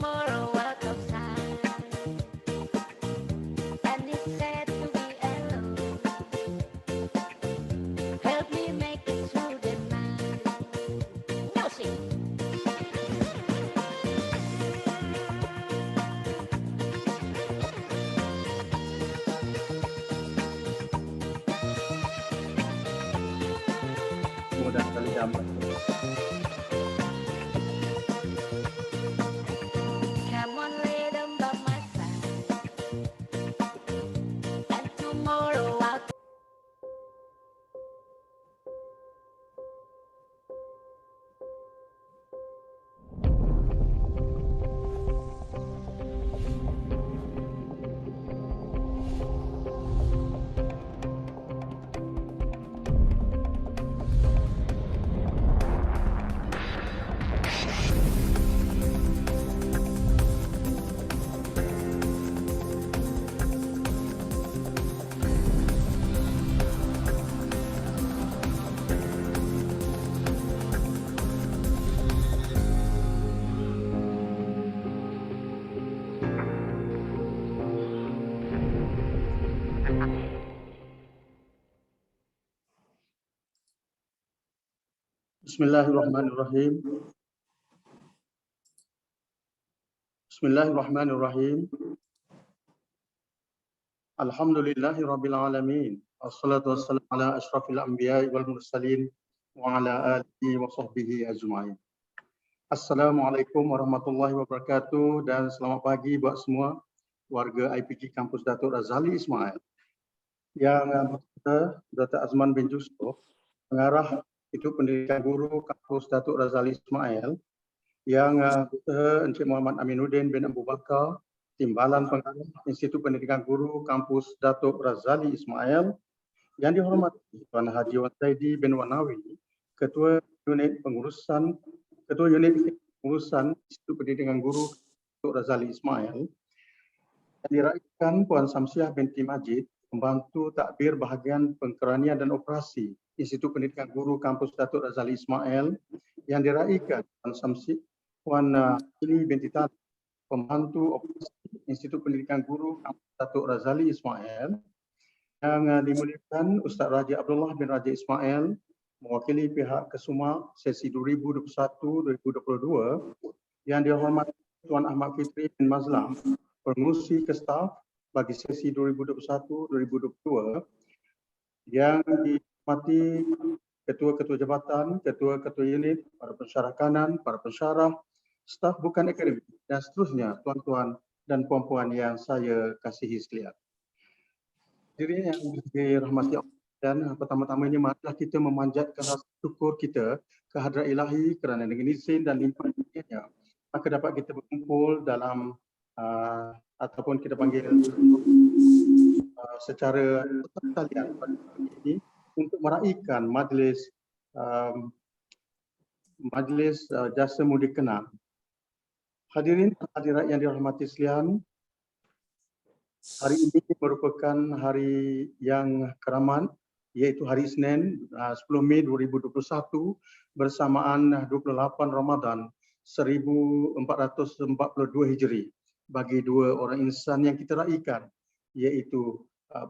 tomorrow walk outside, and it's sad to be alone. Help me make it through the night. Music. Mudah kali dapat. Come on, lay them by my side, and tomorrow I'll. Bismillahirrahmanirrahim. Bismillahirrahmanirrahim. Alhamdulillahirabbil alamin. Wassalatu wassalamu ala asyrafil anbiya'i wal mursalin wa ala alihi wa sahbihi ajma'in. Assalamualaikum warahmatullahi wabarakatuh dan selamat pagi buat semua warga IPG Kampus Datuk Razali Ismail. Yang berkata Dr. Azman bin Jusof, pengarah Institut Pendidikan Guru Kampus Datuk Razali Ismail, yang Encik Muhammad Aminuddin bin Abu Bakar, Timbalan Pengarah Institut Pendidikan Guru Kampus Datuk Razali Ismail, yang dihormati Tuan Haji Wan Zaidi bin Wanawi, Ketua Unit Pengurusan Institut Pendidikan Guru Datuk Razali Ismail, yang diraihkan Puan Samsiah binti Majid, Pembantu Takbir Bahagian Pengkeranian dan Operasi Institut Pendidikan Guru Kampus Datuk Razali Ismail, yang diraihkan Puan Ili binti Talib, Pembantu Operasi Institut Pendidikan Guru Kampus Datuk Razali Ismail, yang dimuliakan Ustaz Raja Abdullah bin Raja Ismail, mewakili pihak Kesuma sesi 2021-2022, yang dihormati Tuan Ahmad Fitri bin Mazlam, Pengurusi Kestaf bagi sesi 2021-2022, yang dihormati ketua-ketua jabatan, ketua-ketua unit, para pensyarah kanan, para pensyarah, staf bukan akademik dan seterusnya, tuan-tuan dan puan-puan yang saya kasihi sekalian. Hadirin yang dirahmati Allah, dan pertama-tama ini marilah kita memanjatkan rasa syukur kita kehadrat Ilahi kerana dengan izin dan limpahan-Nya maka dapat kita berkumpul dalam ataupun kita panggil secara talian pada hari ini untuk meraihkan majlis jasa mudi kenal. Hadirin hadirat yang dirahmati sekalian, hari ini merupakan hari yang keramat, iaitu hari Isnin 10 Mei 2021 bersamaan 28 Ramadan 1442 Hijri bagi dua orang insan yang kita raikan, iaitu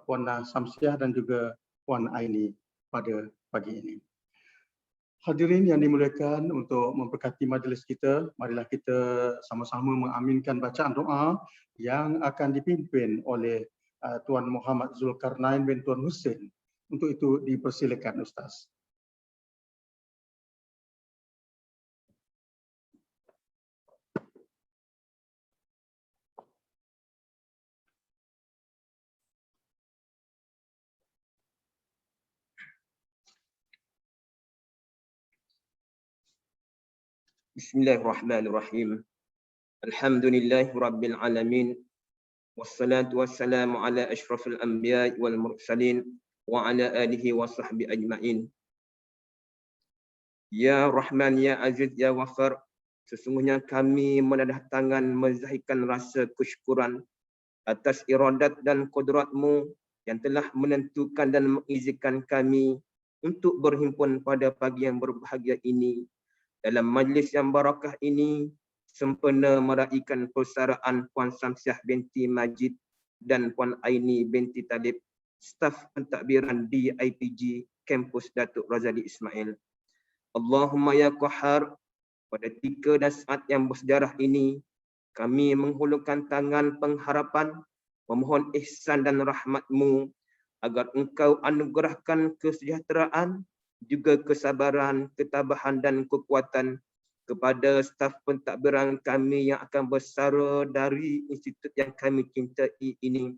Puan Samsiah dan juga Puan Aini pada pagi ini. Hadirin yang dimuliakan, untuk memberkati majlis kita, marilah kita sama-sama mengaminkan bacaan doa yang akan dipimpin oleh Tuan Muhammad Zulkarnain bin Tuan Hussein. Untuk itu dipersilakan Ustaz. Bismillahirrahmanirrahim. Alhamdulillahirabbil alamin. Wassalatu wassalamu ala asyrafil anbiya'i wal mursalin wa ala alihi wa sahbihi ajma'in. Ya Rahman, Ya Aziz, Ya Ghafar, sesungguhnya kami menadah tangan menzahirkan rasa kesyukuran atas iradat dan kodratmu yang telah menentukan dan mengizinkan kami untuk berhimpun pada pagi yang berbahagia ini dalam majlis yang barakah ini, sempena meraihkan persaraan Puan Samsiah binti Majid dan Puan Aini binti Talib, staf pentadbiran di IPG Kampus Datuk Razali Ismail. Allahumma ya Qahhar, pada 3 dan saat yang bersejarah ini, kami menghulurkan tangan pengharapan, memohon ihsan dan rahmat-Mu agar Engkau anugerahkan kesejahteraan, juga kesabaran, ketabahan dan kekuatan kepada staf pentadbiran kami yang akan bersara dari institut yang kami cintai ini.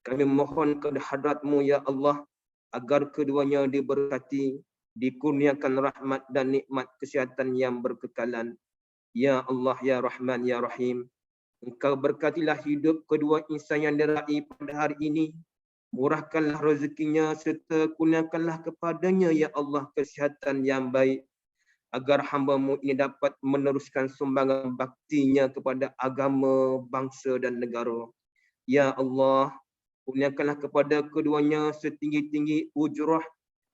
Kami mohon kepada hadrat-Mu ya Allah agar keduanya diberkati, dikurniakan rahmat dan nikmat kesihatan yang berkekalan. Ya Allah, ya Rahman, ya Rahim. Engkau berkatilah hidup kedua insan yang diraih pada hari ini. Murahkanlah rezekinya serta kurniakanlah kepadanya ya Allah kesihatan yang baik, agar hamba-Mu ini dapat meneruskan sumbangan baktinya kepada agama, bangsa dan negara. Ya Allah, kurniakanlah kepada keduanya setinggi-tinggi ujrah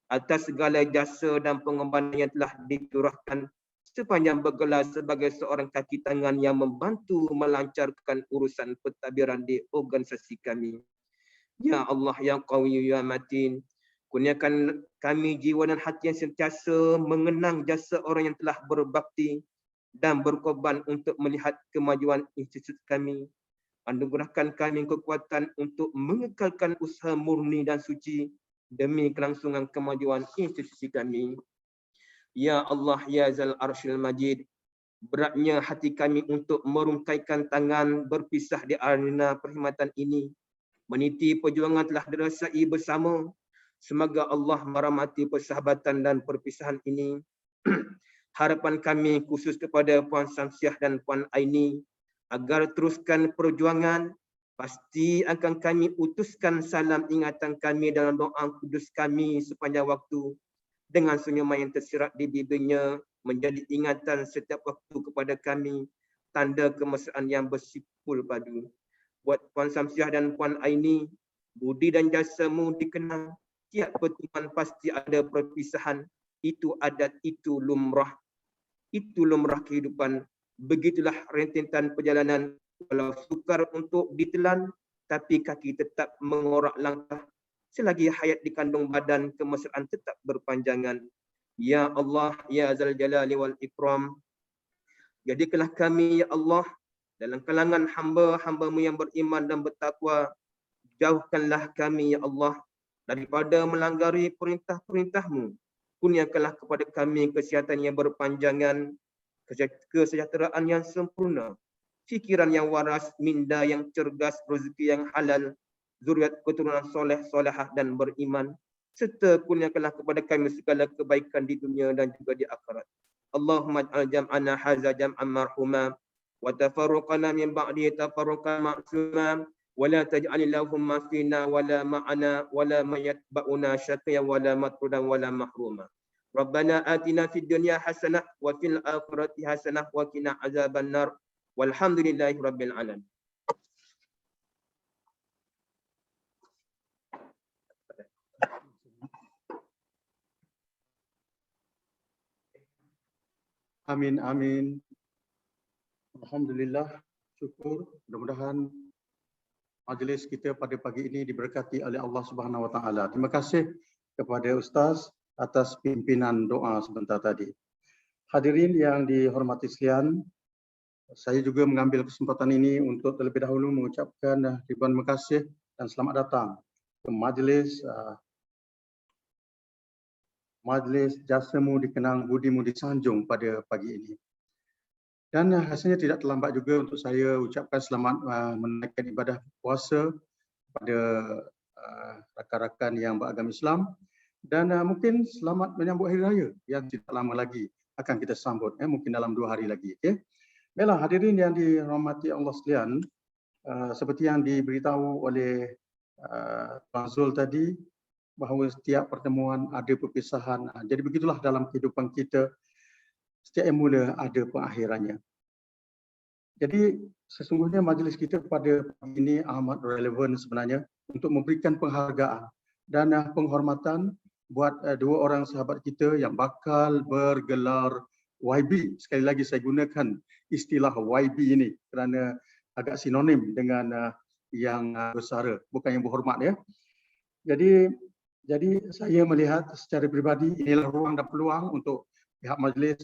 atas segala jasa dan pengorbanan yang telah dicurahkan sepanjang bergelar sebagai seorang kaki tangan yang membantu melancarkan urusan pentadbiran di organisasi kami. Ya Allah, ya Qawi, ya Matin, kurniakan kami jiwa dan hati yang sentiasa mengenang jasa orang yang telah berbakti dan berkorban untuk melihat kemajuan institut kami. Anugerahkan kami kekuatan untuk mengekalkan usaha murni dan suci demi kelangsungan kemajuan institusi kami. Ya Allah, ya Zal Arshil Majid, beratnya hati kami untuk merungkaikan tangan berpisah di arena perkhidmatan ini. Meniti perjuangan telah dirasai bersama. Semoga Allah merahmati persahabatan dan perpisahan ini. Harapan kami khusus kepada Puan Samsiah dan Puan Aini agar teruskan perjuangan. Pasti akan kami utuskan salam ingatan kami dalam doa kudus kami sepanjang waktu. Dengan senyuman yang tersirat di bibirnya menjadi ingatan setiap waktu kepada kami, tanda kemesraan yang bersipul padu. Buat Puan Samsiah dan Puan Aini, budi dan jasa-Mu dikenang. Tiap pertemuan pasti ada perpisahan. Itu adat, itu lumrah. Itu lumrah kehidupan. Begitulah rentetan perjalanan. Walau sukar untuk ditelan, tapi kaki tetap mengorak langkah. Selagi hayat dikandung badan, kemesraan tetap berpanjangan. Ya Allah, ya Zal Jalali wal Ikram, jadikanlah kami ya Allah dalam kalangan hamba-hamba-Mu yang beriman dan bertakwa. Jauhkanlah kami ya Allah daripada melanggari perintah-perintah-Mu. Kurniakanlah kepada kami kesihatan yang berpanjangan, kesejahteraan yang sempurna, fikiran yang waras, minda yang cergas, rezeki yang halal, zuriat keturunan soleh, solehah dan beriman, serta kurniakanlah kepada kami segala kebaikan di dunia dan juga di akhirat. Allahumma ij'al jam'ana hadza jam'an marhuma wa tafarruqana min ba'di tafarruqan ma'suma wa la taj'al lahumma fina wa la ma'ana wa la mayatba'una syaqiyan wa la matrudan wa la mahruma. Rabbana atina fid dunya hasanah wa fil akhirati hasanah wa qina azaban nar. Walhamdulillahi rabbil alamin. Amin, amin. Alhamdulillah, syukur. Mudah-mudahan majlis kita pada pagi ini diberkati oleh Allah Subhanahu Wa Taala. Terima kasih kepada Ustaz atas pimpinan doa sebentar tadi. Hadirin yang dihormati sekalian, saya juga mengambil kesempatan ini untuk terlebih dahulu mengucapkan ribuan terima kasih dan selamat datang ke Majlis Jasa-Mu dikenang, Budi-Mu disanjung pada pagi ini. Dan rasanya tidak terlambat juga untuk saya ucapkan selamat menaikkan ibadah puasa pada rakan-rakan yang beragama Islam, dan mungkin selamat menyambut Hari Raya yang tidak lama lagi akan kita sambut, mungkin dalam 2 hari lagi. Okay? Baiklah, hadirin yang dirahmati Allah sekalian, seperti yang diberitahu oleh Tuan Zul tadi, bahawa setiap pertemuan ada perpisahan. Jadi begitulah dalam kehidupan kita, setiap yang mula ada pengakhirannya. Jadi sesungguhnya majlis kita pada pagi ini amat relevan sebenarnya untuk memberikan penghargaan dan penghormatan buat 2 orang sahabat kita yang bakal bergelar YB. Sekali lagi saya gunakan istilah YB ini kerana agak sinonim dengan yang bersara, bukan yang berhormat ya. Jadi saya melihat secara peribadi inilah ruang dan peluang untuk pihak majlis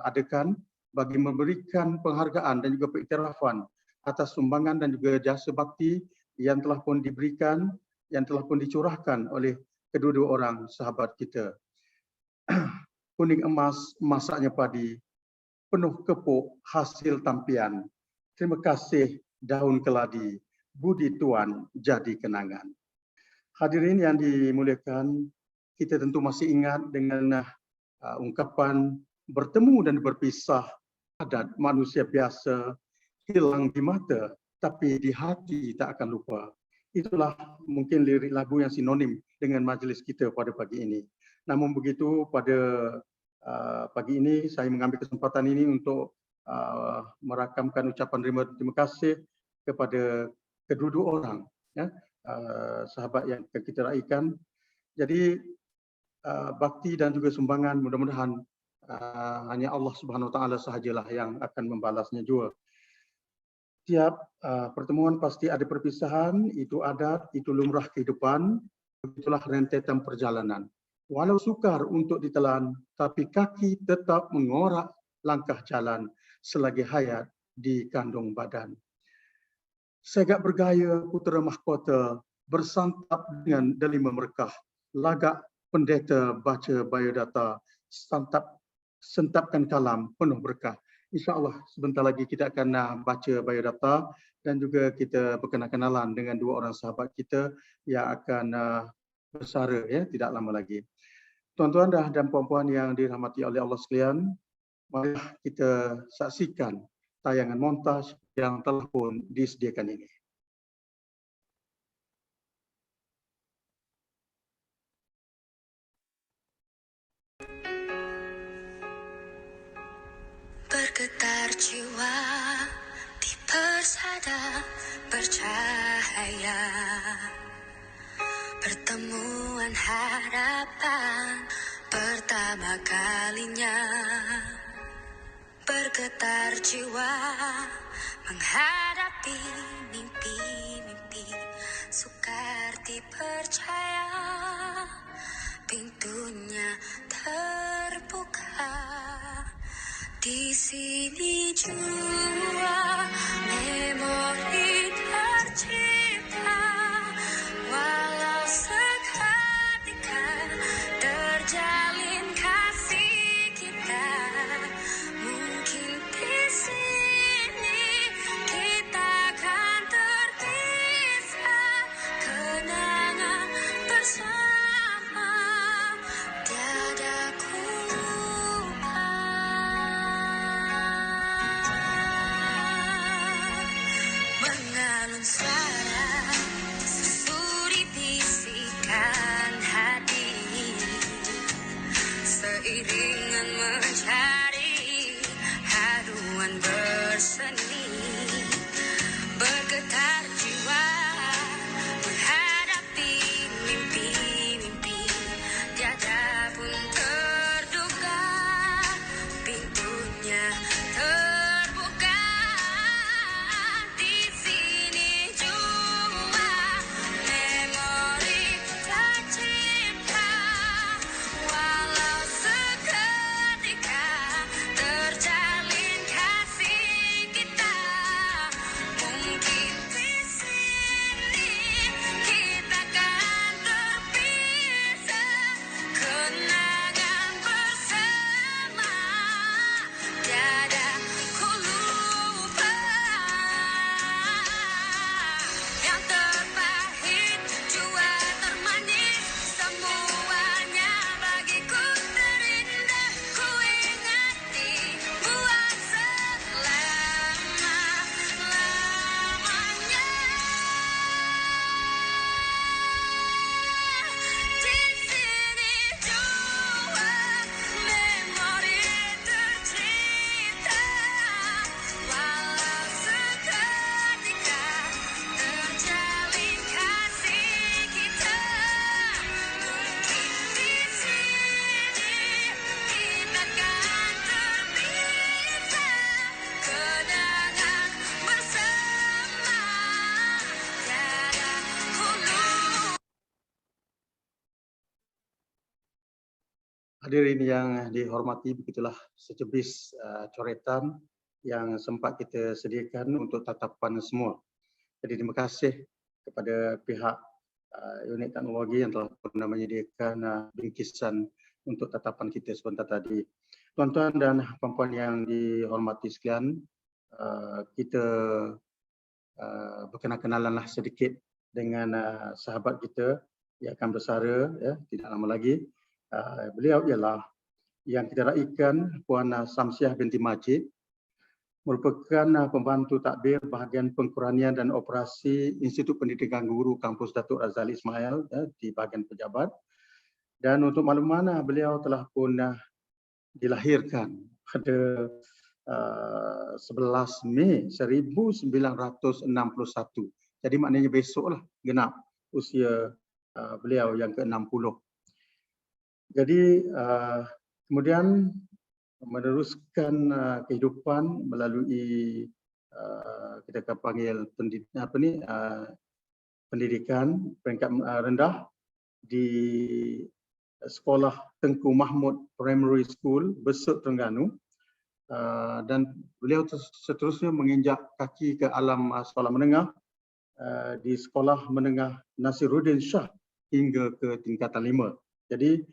adakan bagi memberikan penghargaan dan juga pengiktirafan atas sumbangan dan juga jasa bakti yang telah pun diberikan, yang telah pun dicurahkan oleh kedua-dua orang sahabat kita. Kuning emas, masaknya padi, penuh kepuk hasil tampian. Terima kasih daun keladi, budi tuan jadi kenangan. Hadirin yang dimuliakan, kita tentu masih ingat dengan ungkapan bertemu dan berpisah adat manusia biasa, hilang di mata tapi di hati tak akan lupa. Itulah mungkin lirik lagu yang sinonim dengan majlis kita pada pagi ini. Namun begitu, pada pagi ini saya mengambil kesempatan ini untuk merakamkan ucapan terima kasih kepada kedua-dua orang ya, sahabat yang kita raikan. Jadi bakti dan juga sumbangan mudah-mudahan hanya Allah Subhanahu Wa Taala sahajalah yang akan membalasnya juga. Tiap pertemuan pasti ada perpisahan, itu adat, itu lumrah kehidupan, begitulah rentetan perjalanan. Walau sukar untuk ditelan, tapi kaki tetap mengorak langkah jalan selagi hayat di kandung badan. Segak bergaya putera mahkota, bersantap dengan delima merkah, lagak pendeta baca biodata, sentapkan kalam penuh berkah. InsyaAllah sebentar lagi kita akan baca biodata dan juga kita berkenal-kenalan dengan dua orang sahabat kita yang akan bersara ya, tidak lama lagi. Tuan-tuan dan puan-puan yang dirahmati oleh Allah sekalian, mari kita saksikan tayangan montaj yang telah pun disediakan ini. Bergetar jiwa di persada bercahaya, pertemuan harapan pertama kalinya. Bergetar jiwa menghadapi mimpi-mimpi, sukar dipercaya pintunya terbuka. Di sini jua memori tercipta, walau seketika terjalin kasih kita. Mungkin di sini kita akan terpisah, kenangan bersama tiada ku lupa. Mengalun suara sesudi bisikan hati, seiringan mencari haruan berseni. Bergetar jiwa menghadapi mimpi-mimpi, tiada pun terduga pintunya terbuka. Di sini jua memori tercipta, walau seketika Hadirin yang dihormati, begitulah secebis coretan yang sempat kita sediakan untuk tatapan semua. Jadi terima kasih kepada pihak unit teknologi yang telah pernah menyediakan bingkisan untuk tatapan kita sebentar tadi. Tuan-tuan dan puan-puan yang dihormati sekalian, kita berkenal-kenalanlah sedikit dengan sahabat kita yang akan bersara tidak lama lagi. Beliau ialah yang kita raikan Puan Samsiah binti Majid, merupakan pembantu takbir bahagian pengkuranian dan operasi Institut Pendidikan Guru Kampus Datuk Razali Ismail di bahagian pejabat. Dan untuk makluman, beliau telah pun dilahirkan pada 11 Mei 1961. Jadi maknanya besoklah genap usia beliau yang ke-60. Jadi kemudian meneruskan kehidupan melalui kita akan panggil pendidikan peringkat rendah di Sekolah Tengku Mahmud Primary School, Besut, Terengganu, dan beliau seterusnya menginjak kaki ke alam sekolah menengah di Sekolah Menengah Nasiruddin Shah hingga ke tingkatan 5. Jadi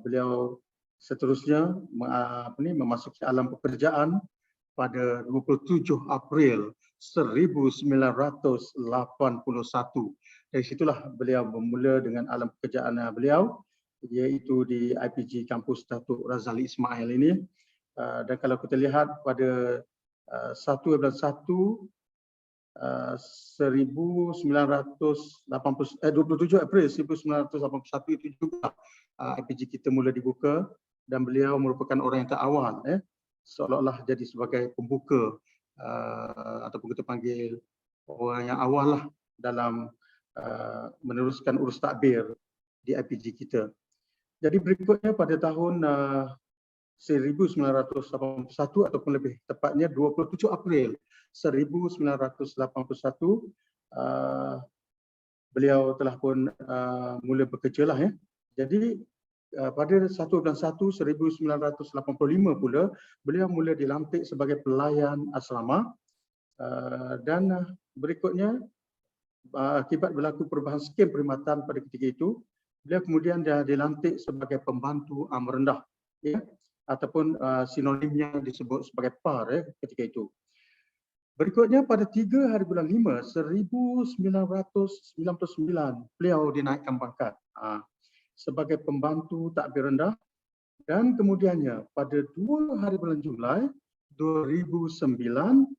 beliau seterusnya memasuki alam pekerjaan pada 27 April 1981. Dari situlah beliau bermula dengan alam pekerjaan beliau, iaitu di IPG Kampus Datuk Razali Ismail ini. Dan kalau kita lihat pada 27 April 1981 itu juga IPG kita mula dibuka, dan beliau merupakan orang yang terawal seolah-olah jadi sebagai pembuka ataupun kita panggil orang yang awal lah dalam meneruskan urus takbir di IPG kita. Jadi berikutnya pada tahun 1981 ataupun lebih tepatnya 27 April 1981, beliau telah pun mula bekerja lah Jadi pada 1/1/1985 pula beliau mula dilantik sebagai pelayan asrama, dan berikutnya akibat berlaku perubahan skim perkhidmatan pada ketika itu, beliau kemudian dilantik sebagai pembantu rendah ataupun sinonimnya disebut sebagai PAR ketika itu. Berikutnya pada 3 hari bulan 5 1999 beliau dinaikkan pangkat sebagai pembantu takbir rendah, dan kemudiannya pada 2 hari bulan Julai 2009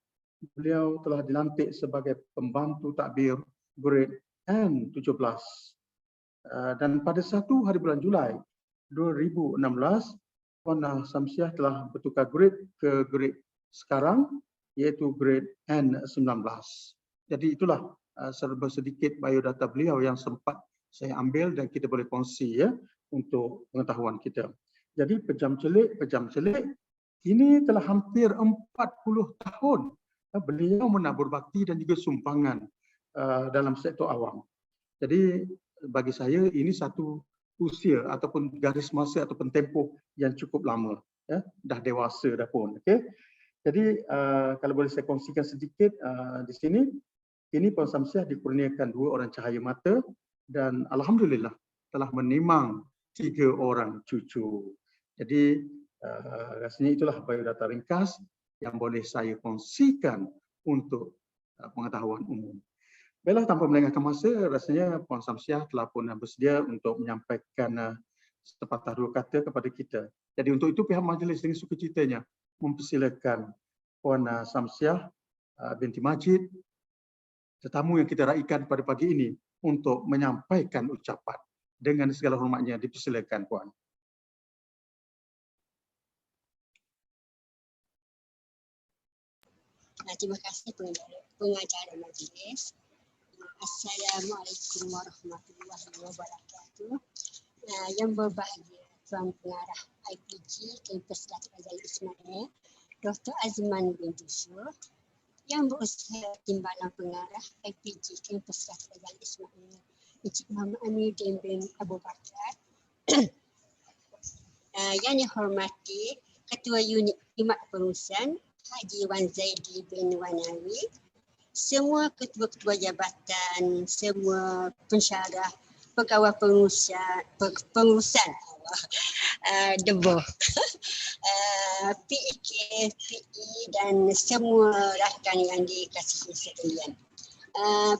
beliau telah dilantik sebagai pembantu takbir grade N17. Dan pada 1 hari bulan Julai 2016 Puan Samsiah telah bertukar grade ke grade sekarang, iaitu grade N19. Jadi itulah serba sedikit biodata beliau yang sempat saya ambil dan kita boleh kongsi untuk pengetahuan kita. Jadi pejam celik ini telah hampir 40 tahun beliau menabur bakti dan juga sumbangan dalam sektor awam. Jadi bagi saya ini satu usia ataupun garis masa ataupun tempoh yang cukup lama, dah dewasa dah pun. Okey. Jadi kalau boleh saya kongsikan sedikit di sini, ini Puan Samsiah dikurniakan 2 orang cahaya mata dan alhamdulillah telah menimang 3 orang cucu. Jadi rasanya itulah biodata ringkas yang boleh saya kongsikan untuk pengetahuan umum. Baiklah, tanpa melengahkan masa, rasanya Puan Samsiah telah pun bersedia untuk menyampaikan sepatah dua kata kepada kita. Jadi untuk itu pihak majlis dengan sukacitanya mempersilakan Puan Samsiah binti Majid, tetamu yang kita raikan pada pagi ini, untuk menyampaikan ucapan. Dengan segala hormatnya dipersilakan Puan. Terima kasih pengacara majlis. Assalamualaikum warahmatullahi wabarakatuh. Yang berbahagia Tuan Pengarah IPG Kampus Datuk Razali Ismail, Dr. Azman bin Yusuf, yang berusaha Timbalan Pengarah IPG Kampus Datuk Razali Ismail, Encik Muhammad Amiruddin bin Abu Bakar, Yang dihormati Ketua Unit Khidmat Pengurusan Haji Wan Zaidi bin Wanawi, semua ketua-ketua jabatan, semua pensyarah, pegawai pengurusan Debo, PEK, PE dan semua rakan yang dikasihi sekalian.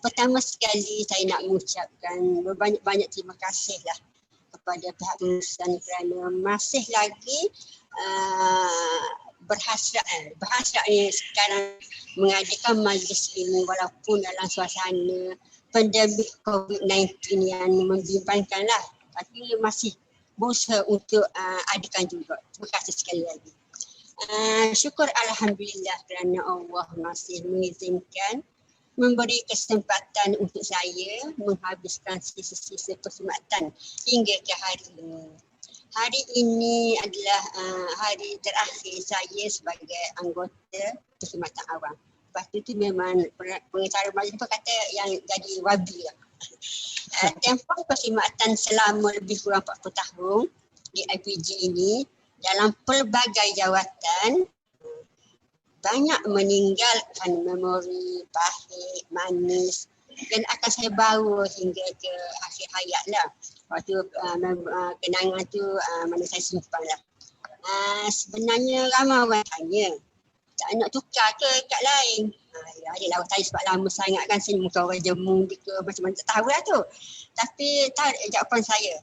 Pertama sekali saya nak mengucapkan berbanyak-banyak terima kasihlah kepada pihak pengurusan kerana masih lagi berhasrat ni sekarang mengadakan majlis ini walaupun dalam suasana pandemik COVID-19 yang membimbangkanlah, tapi masih berusaha untuk adakan juga. Terima kasih sekali lagi. Syukur Alhamdulillah kerana Allah masih mengizinkan memberi kesempatan untuk saya menghabiskan sisa-sisa perkhidmatan hingga ke hari ini. Hari ini adalah hari terakhir saya sebagai anggota perkhidmatan awam. Lepas tu memang pengacara majlis pun kata yang jadi wabi lah. Tempoh perkhidmatan selama lebih kurang 40 tahun di IPG ini dalam pelbagai jawatan, banyak meninggalkan memori pahit, manis dan akan saya bawa hingga ke akhir hayat lah. Waktu kenangan tu mana saya simpan lah. Sebenarnya ramai orang tanya, tak nak tukar ke kat lain? Adalah tadi sebab lama sangat kan saya muka orang jemu ke macam mana tak tahu lah tu. Tapi tahu jawapan saya,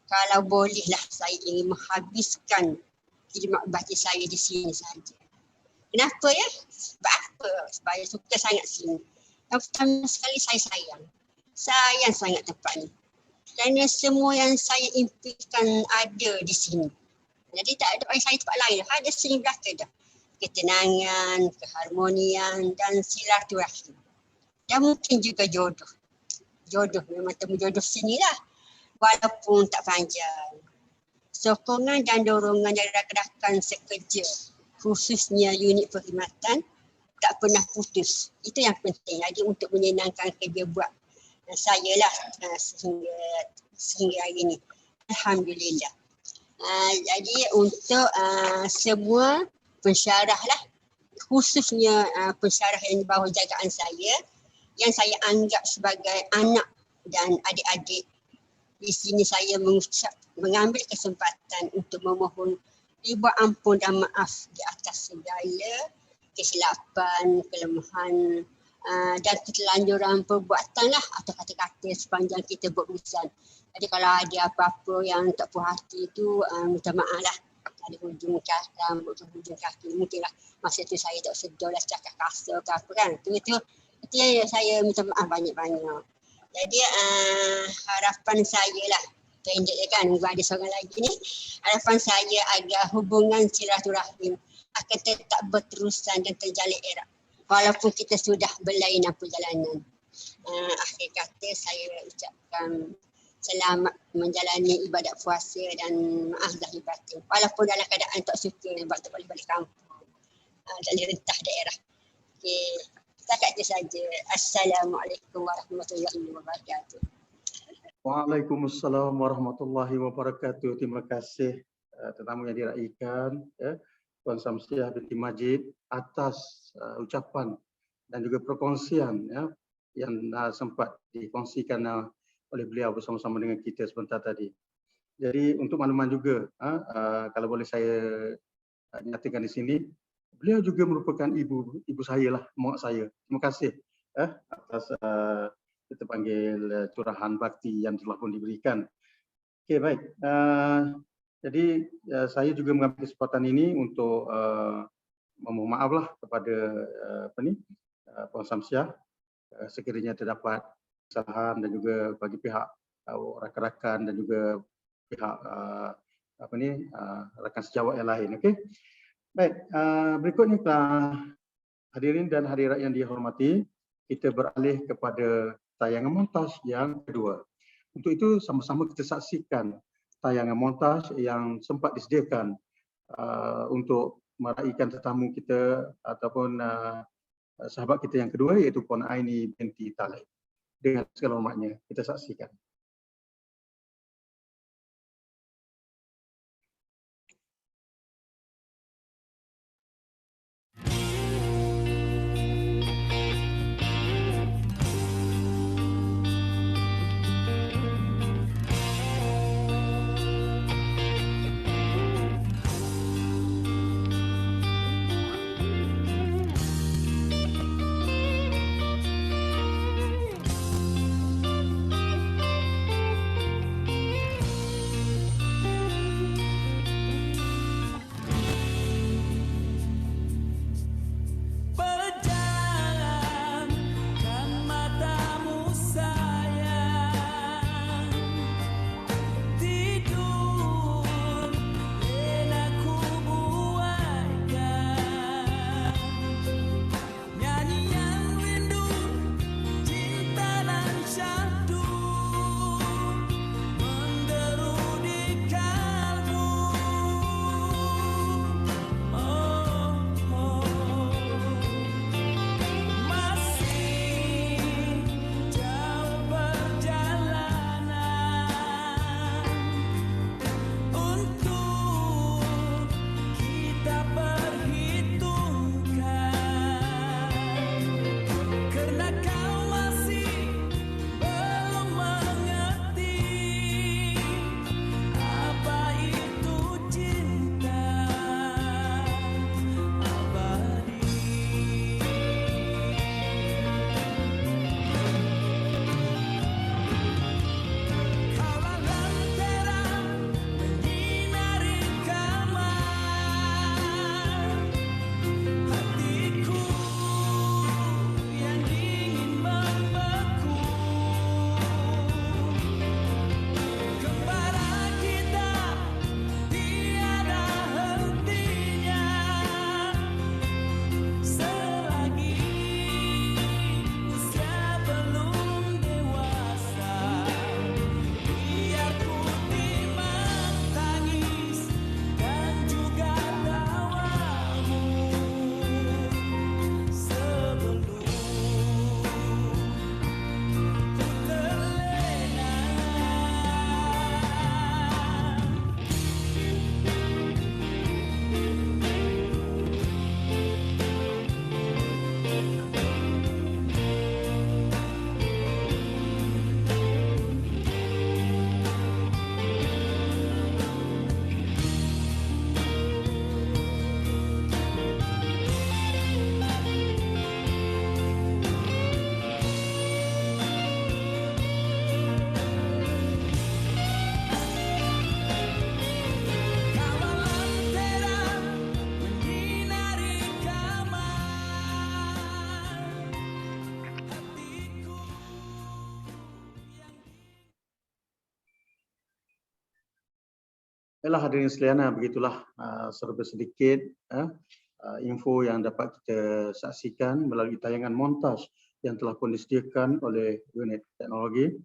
kalau bolehlah saya ingin menghabiskan khidmat bakti saya di sini saja. Kenapa ya? Sebab apa? Sebab saya suka sangat sini. Yang pertama sekali saya sayang. Sayang sangat tempat ni. Kerana semua yang saya impikan ada di sini. Jadi tak ada orang saya tempat lain. Ada sini belaka dah. Ketenangan, keharmonian dan silaturahim. Dan mungkin juga jodoh. Jodoh memang temu jodoh sini lah. Walaupun tak panjang. Sokongan dan dorongan dari rakan-rakan sekerja, khususnya unit perkhidmatan, tak pernah putus. Itu yang penting. Jadi untuk menyenangkan kerja buat saya lah sehingga hari ini. Alhamdulillah. Jadi untuk semua pensyarah lah, khususnya pensyarah yang di bawah jagaan saya, yang saya anggap sebagai anak dan adik-adik, di sini saya mengambil kesempatan untuk memohon riba ampun dan maaf di atas segala kesilapan, kelemahan dan ketelanjuran perbuatan lah atau kata-kata sepanjang kita berurusan. Jadi kalau ada apa-apa yang tak puas hati tu minta maaf lah. Ada hujung rambut ke hujung kaki, mungkinlah masa tu saya tak sedar lah cakap kasar ke apa kan. Itu yang saya minta maaf banyak-banyak. Jadi harapan saya lah, pendek je kan, ada seorang lagi ni. Harapan saya agar hubungan silaturahim akan tetap berterusan dan terjalin erat. Walaupun kita sudah berlainan perjalanan. Akhir kata saya ucapkan selamat menjalani ibadat puasa dan maaf lahir batin. Walaupun dalam keadaan tak suka sebab tak boleh balik kampung. Dari rentah daerah. Okey, setakat itu saja. Assalamualaikum warahmatullahi wabarakatuh. Waalaikumsalam warahmatullahi wabarakatuh. Terima kasih tetamu yang diraikan, Tuan Samsiah binti Majid atas ucapan dan juga perkongsian yang sempat dikongsikan oleh beliau bersama-sama dengan kita sebentar tadi. Jadi untuk makluman juga, kalau boleh saya nyatakan di sini, beliau juga merupakan ibu saya lah, mak saya. Terima kasih atas kita panggil curahan bakti yang telah pun diberikan. Okey, baik. Jadi saya juga mengambil kesempatan ini untuk memohon maaf lah kepada Puan Samsiah sekiranya terdapat kesalahan dan juga bagi pihak rakan-rakan dan juga pihak rakan sejawat yang lain. Okey. Baik, berikutnya hadirin dan hadirat yang dihormati, kita beralih kepada tayangan montaj yang kedua. Untuk itu sama-sama kita saksikan tayangan montaj yang sempat disediakan untuk meraihkan tetamu kita ataupun sahabat kita yang kedua, iaitu Puan Aini binti Talib. Dengan segala hormatnya, kita saksikan. Baiklah hadirin sekalian, begitulah serba sedikit info yang dapat kita saksikan melalui tayangan montaj yang telah pun disediakan oleh unit teknologi.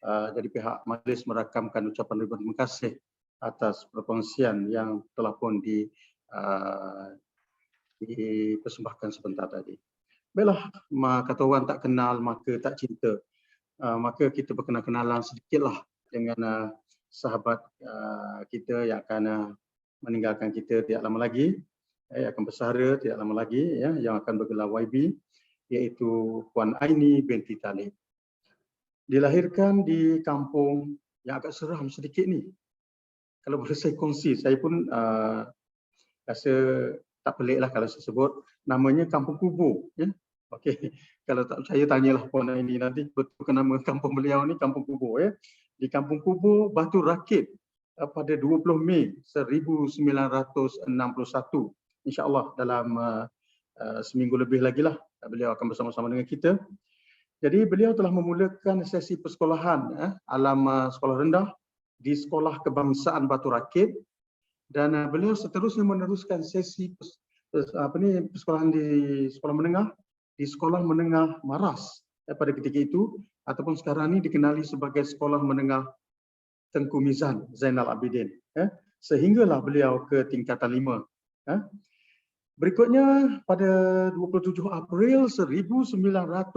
Jadi pihak majlis merakamkan ucapan terima kasih atas perkongsian yang telah pun dipersembahkan sebentar tadi. Baiklah, kata orang tak kenal maka tak cinta. Maka kita berkenal-kenalan sedikitlah dengan sahabat kita yang akan meninggalkan kita tidak lama lagi, akan bersara tidak lama lagi, yang akan bergelar YB, iaitu Puan Aini binti Talib. Dilahirkan di kampung yang agak seram sedikit ni. Kalau boleh saya kongsi, saya pun rasa tak peliklah kalau saya sebut, namanya Kampung Kubur. Okey, kalau tak percaya tanyalah Puan Aini nanti betul ke nama kampung beliau ni Kampung Kubur. Di Kampung Kubur, Batu Rakit pada 20 Mei 1961. InsyaAllah dalam seminggu lebih lagi lah beliau akan bersama-sama dengan kita. Jadi beliau telah memulakan sesi persekolahan alam sekolah rendah di Sekolah Kebangsaan Batu Rakit dan beliau seterusnya meneruskan sesi persekolahan di sekolah menengah di Sekolah Menengah Maras pada ketika itu ataupun sekarang ini dikenali sebagai Sekolah Menengah Tengku Mizan Zainal Abidin, sehinggalah beliau ke tingkatan 5. Berikutnya pada 27 April 1981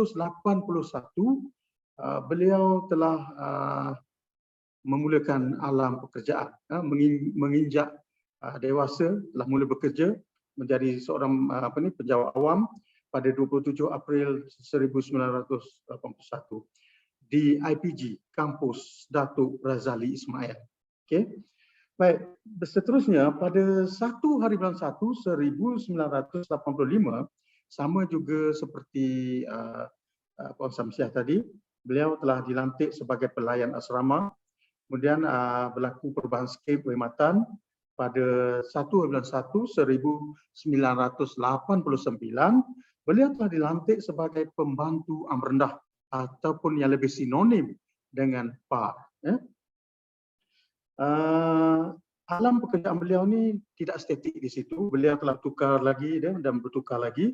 beliau telah memulakan alam pekerjaan, menginjak dewasa, telah mula bekerja menjadi seorang penjawat awam pada 27 April 1981 di IPG Kampus Datuk Razali Ismail. Okey. Baik, seterusnya pada 1 hari bulan 1 1985 sama juga seperti Puan Samsiah tadi, beliau telah dilantik sebagai pelayan asrama. Kemudian berlaku perubahan skip perkhidmatan pada 1 bulan 1 1989 beliau telah dilantik sebagai pembantu am rendah ataupun yang lebih sinonim dengan PAR. Alam pekerjaan beliau ni tidak statik di situ. Beliau telah tukar lagi dan bertukar lagi.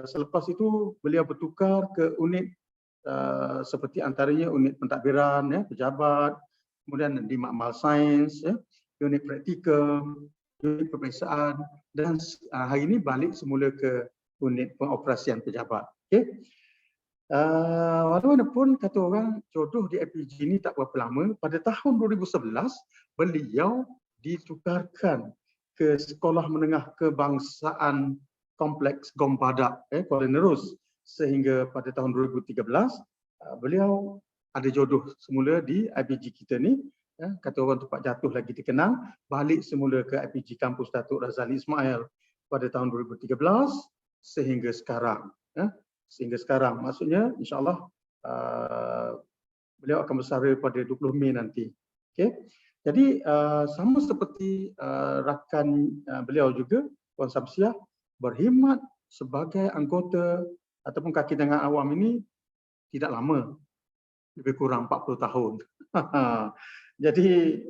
Selepas itu beliau bertukar ke unit seperti antaranya unit pentadbiran, pejabat, kemudian di makmal sains, unit praktikal, unit peperiksaan dan hari ini balik semula ke unit pengoperasian pejabat. Okey. Walaupun kata orang jodoh di IPG ini tak berapa lama, pada tahun 2011 beliau ditukarkan ke Sekolah Menengah Kebangsaan Kompleks Gombadak, Kuala Nerus, sehingga pada tahun 2013 beliau ada jodoh semula di IPG kita ni. Kata orang tempat jatuh lagi dikenang, balik semula ke IPG Kampus Datuk Razali Ismail pada tahun 2013 sehingga sekarang. Sehingga sekarang, maksudnya insyaAllah beliau akan bersara pada 20 Mei nanti. Okay. Jadi sama seperti rakan beliau juga, Puan Samsiah, berkhidmat sebagai anggota ataupun kaki tangan awam ini tidak lama, lebih kurang 40 tahun. Jadi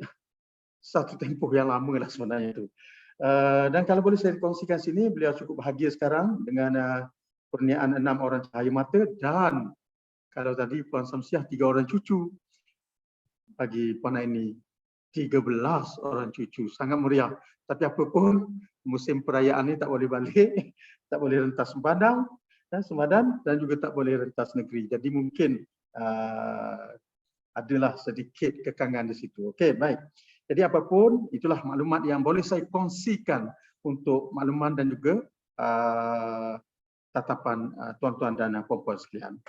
satu tempoh yang lama lah sebenarnya itu. Dan kalau boleh saya kongsikan sini, beliau cukup bahagia sekarang dengan kurniaan 6 orang cahaya mata dan kalau tadi Puan Samsiah 3 orang cucu, bagi Puan Aini 13 orang cucu, sangat meriah. Tapi apapun musim perayaan ini tak boleh balik, tak boleh rentas Sempadan dan juga tak boleh rentas negeri. Jadi mungkin adalah sedikit kekangan di situ. Okey, baik. Jadi apapun itulah maklumat yang boleh saya kongsikan untuk makluman dan juga tatapan tuan-tuan dan puan-puan sekalian.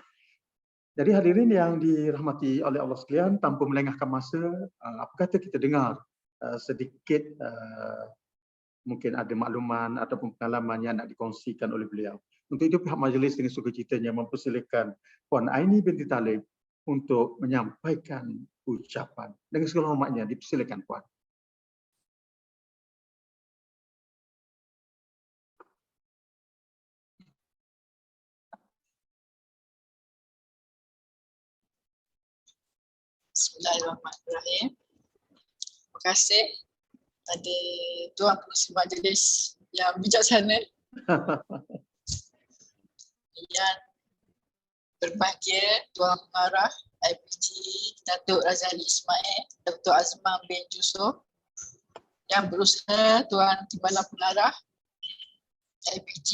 Jadi hadirin yang dirahmati oleh Allah sekalian, tanpa melengahkan masa, apa kata kita dengar sedikit mungkin ada makluman ataupun pengalaman yang nak dikongsikan oleh beliau. Untuk itu pihak majlis dengan sukacitanya mempersilakan Puan Aini binti Talib untuk menyampaikan ucapan. Dengan segala hormatnya dipersilakan Puan. Bismillahirrahmanirrahim. Terima kasih ada Tuan Pengerusi Majlis yang bijaksana, yang berbahagia Tuan Pengarah IPG Datuk Razali Ismail, Dr. Azman bin Yusof, yang berusaha Tuan Timbalan Pengarah IPG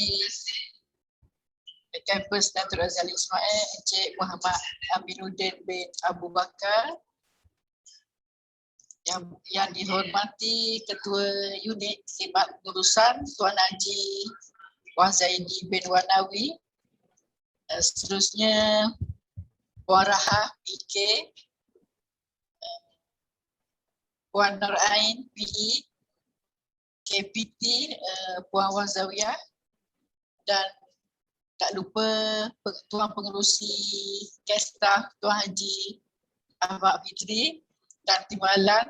Kampus Datuk Razali Ismail, Encik Muhammad Aminuddin bin Abu Bakar, yang dihormati Ketua Unit Khidmat Pengurusan Tuan Haji Wazaidi bin Wanawi, seterusnya Puan Rahaf PK, Puan Nur Ain PE, KPT Puan Wazawiyah, dan tak lupa Tuan Pengerusi Kestaf Tuan Haji Ahmad Fitri dan Timbalan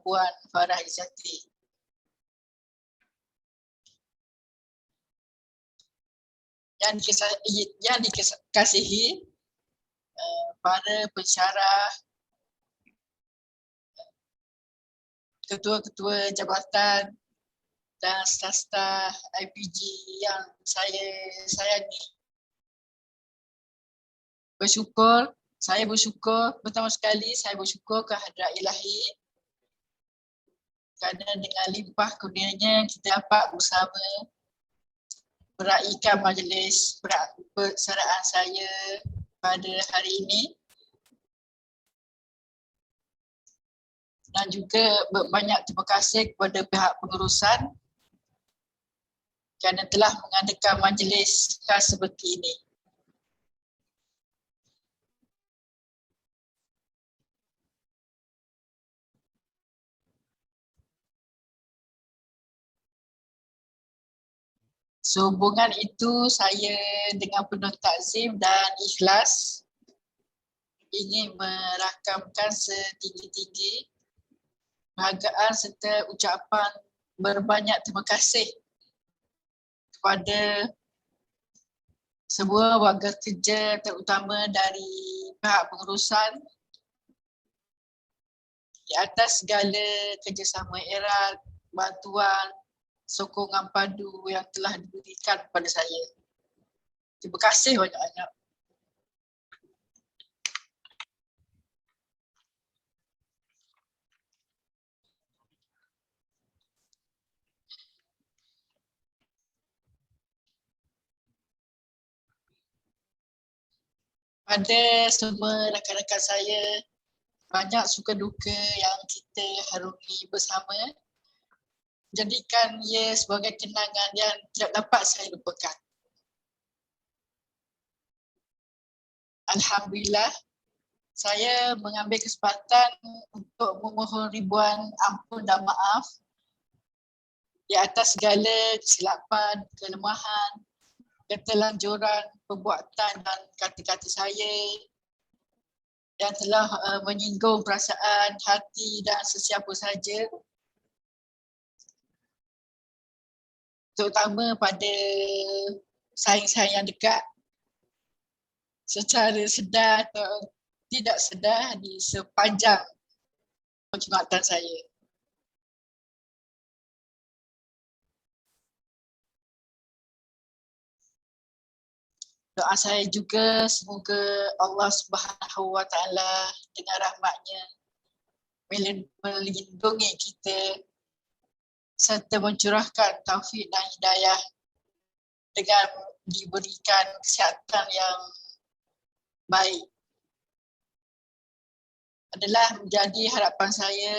Puan Farah Izzati. Yang dikasihi para pensyarah, ketua-ketua jabatan dan staf-staf IPG yang saya sayangi. Saya bersyukur, pertama sekali saya bersyukur ke Hadrat Ilahi kerana dengan limpah kurnianya kita dapat bersama meraihkan majlis persaraan saya pada hari ini. Dan juga banyak terima kasih kepada pihak pengurusan kerana telah mengadakan majlis khas seperti ini. Sehubungan itu, saya dengan penuh takzim dan ikhlas ingin merakamkan setinggi-tinggi penghargaan serta ucapan berbanyak terima kasih kepada semua warga kerja, terutama dari pihak pengurusan, di atas segala kerjasama erat, bantuan, sokongan padu yang telah diberikan kepada saya. Terima kasih banyak-banyak. Pada semua rakan-rakan saya, banyak suka duka yang kita harungi bersama. Jadikan ia sebagai kenangan yang tidak dapat saya lupakan. Alhamdulillah, saya mengambil kesempatan untuk memohon ribuan ampun dan maaf di atas segala kesilapan, kelemahan, ketelanjuran, perbuatan dan kata-kata saya yang telah menyinggung perasaan, hati dan sesiapa saja, terutama pada saing-saing yang dekat, secara sedar atau tidak sedar di sepanjang perkhidmatan saya. Doa saya juga semoga Allah Subhanahu Wa Taala dengan rahmat-Nya melindungi kita serta mencurahkan taufik dan hidayah dengan diberikan kesihatan yang baik. Adalah menjadi harapan saya